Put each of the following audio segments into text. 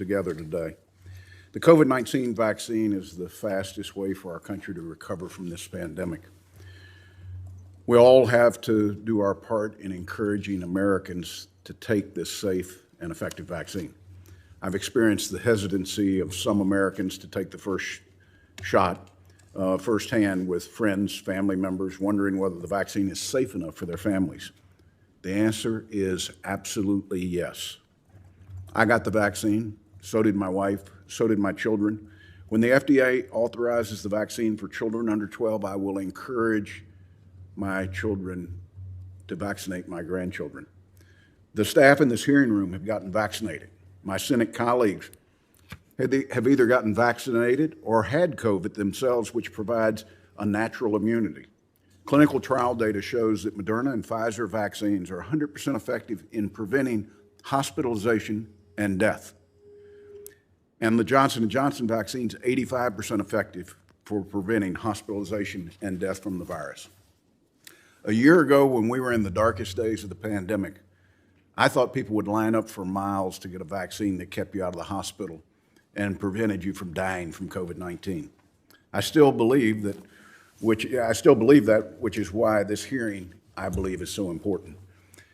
together today. The COVID-19 vaccine is the fastest way for our country to recover from this pandemic. We all have to do our part in encouraging Americans to take this safe and effective vaccine. I've experienced the hesitancy of some Americans to take the first shot firsthand with friends, family members, wondering whether the vaccine is safe enough for their families. The answer is absolutely yes. I got the vaccine, so did my wife, so did my children. When the FDA authorizes the vaccine for children under 12, I will encourage my children to vaccinate my grandchildren. The staff in this hearing room have gotten vaccinated. My Senate colleagues have either gotten vaccinated or had COVID themselves, which provides a natural immunity. Clinical trial data shows that Moderna and Pfizer vaccines are 100% effective in preventing hospitalization and death. And the Johnson & Johnson vaccine is 85% effective for preventing hospitalization and death from the virus. A year ago, when we were in the darkest days of the pandemic, I thought people would line up for miles to get a vaccine that kept you out of the hospital and prevented you from dying from COVID-19. I still believe that, which is why this hearing, I believe, is so important.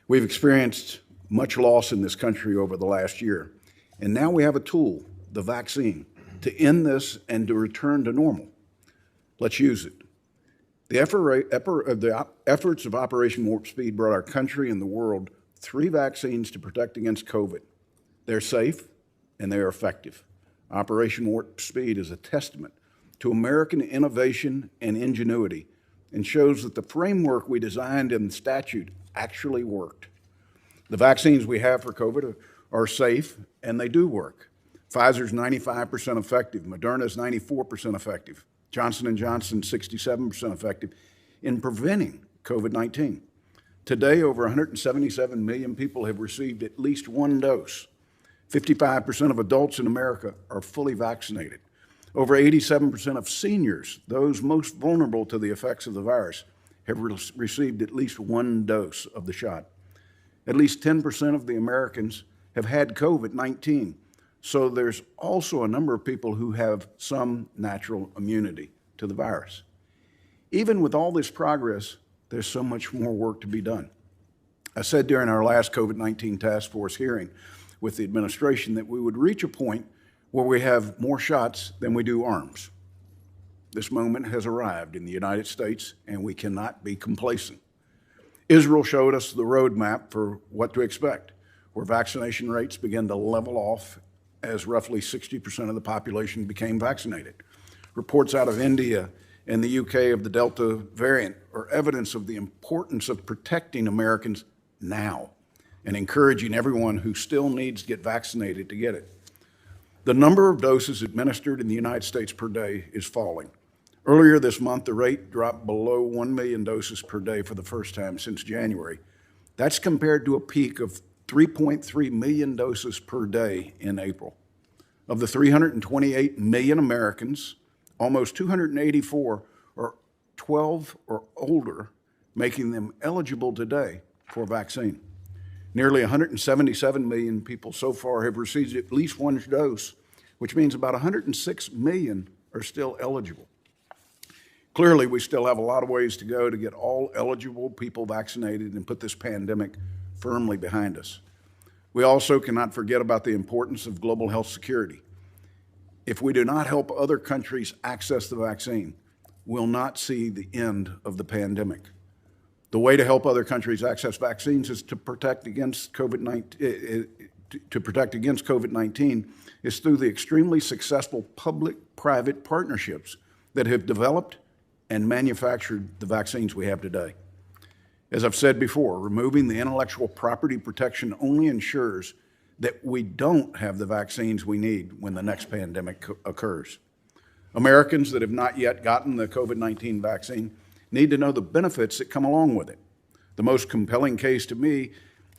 We've experienced much loss in this country over the last year, and now we have a tool, the vaccine, to end this and to return to normal. Let's use it. The efforts of Operation Warp Speed brought our country and the world 3 vaccines to protect against COVID. They're safe and they are effective. Operation Warp Speed is a testament to American innovation and ingenuity and shows that the framework we designed in the statute actually worked. The vaccines we have for COVID are safe and they do work. Pfizer's 95% effective, Moderna's 94% effective, Johnson & Johnson 67% effective in preventing COVID-19. Today, over 177 million people have received at least 1 dose. 55% of adults in America are fully vaccinated. Over 87% of seniors, those most vulnerable to the effects of the virus, have received at least 1 dose of the shot. At least 10% of the Americans have had COVID-19. So there's also a number of people who have some natural immunity to the virus. Even with all this progress, there's so much more work to be done. I said during our last COVID-19 task force hearing with the administration that we would reach a point where we have more shots than we do arms. This moment has arrived in the United States, and we cannot be complacent. Israel showed us the roadmap for what to expect, where vaccination rates began to level off as roughly 60% of the population became vaccinated. Reports out of India and the UK of the Delta variant are evidence of the importance of protecting Americans now and encouraging everyone who still needs to get vaccinated to get it. The number of doses administered in the United States per day is falling. Earlier this month, the rate dropped below 1 million doses per day for the first time since January. That's compared to a peak of 3.3 million doses per day in April. Of the 328 million Americans, almost 284 are 12 or older, making them eligible today for a vaccine. Nearly 177 million people so far have received at least 1 dose, which means about 106 million are still eligible. Clearly, we still have a lot of ways to go to get all eligible people vaccinated and put this pandemic firmly behind us. We also cannot forget about the importance of global health security. If we do not help other countries access the vaccine, we'll not see the end of the pandemic. The way to help other countries access vaccines is to protect against COVID-19 is through the extremely successful public-private partnerships that have developed and manufactured the vaccines we have today. As I've said before, removing the intellectual property protection only ensures that we don't have the vaccines we need when the next pandemic occurs. Americans that have not yet gotten the COVID-19 vaccine need to know the benefits that come along with it. The most compelling case to me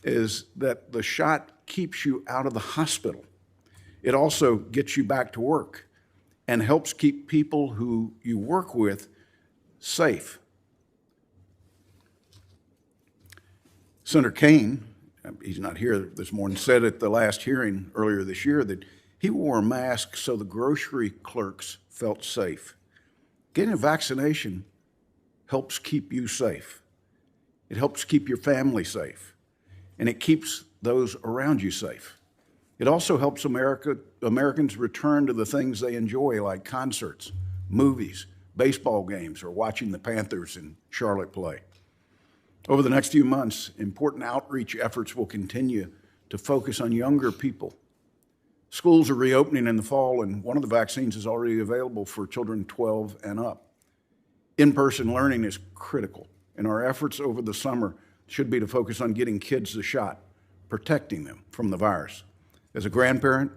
is that the shot keeps you out of the hospital. It also gets you back to work and helps keep people who you work with safe. Senator Kaine, he's not here this morning, said at the last hearing earlier this year that He wore a mask so the grocery clerks felt safe. Getting a vaccination helps keep you safe. It helps keep your family safe, and it keeps those around you safe. It also helps Americans return to the things they enjoy, like concerts, movies, baseball games, or watching the Panthers in Charlotte play. Over the next few months, important outreach efforts will continue to focus on younger people. Schools are reopening in the fall, and one of the vaccines is already available for children 12 and up. In-person learning is critical, and our efforts over the summer should be to focus on getting kids the shot, protecting them from the virus. As a grandparent,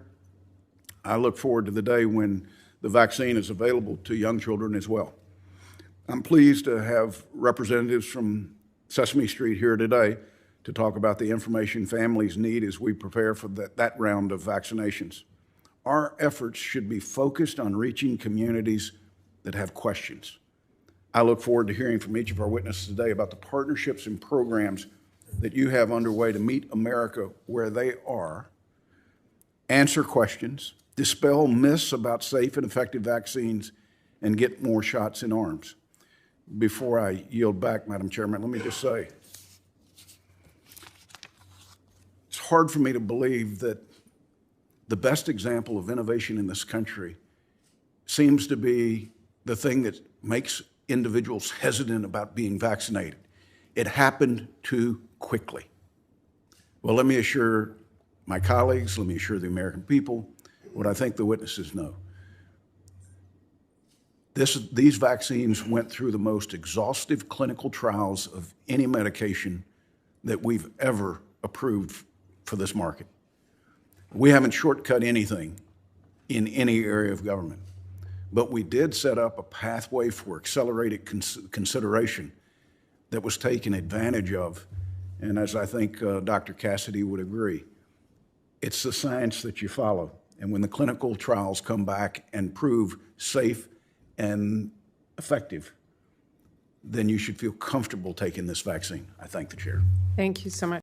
I look forward to the day when the vaccine is available to young children as well. I'm pleased to have representatives from Sesame Street here today to talk about the information families need as we prepare for that round of vaccinations. Our efforts should be focused on reaching communities that have questions. I look forward to hearing from each of our witnesses today about the partnerships and programs that you have underway to meet America where they are, answer questions, dispel myths about safe and effective vaccines, and get more shots in arms. Before I yield back, Madam Chairman, let me just say, it's hard for me to believe that the best example of innovation in this country seems to be the thing that makes individuals hesitant about being vaccinated. It happened too quickly. Well, let me assure my colleagues, let me assure the American people what I think the witnesses know. These vaccines went through the most exhaustive clinical trials of any medication that we've ever approved for this market. We haven't shortcut anything in any area of government, but we did set up a pathway for accelerated consideration that was taken advantage of. And as I think Dr. Cassidy would agree, it's the science that you follow. And when the clinical trials come back and prove safe and effective, then you should feel comfortable taking this vaccine. I thank the chair. Thank you so much.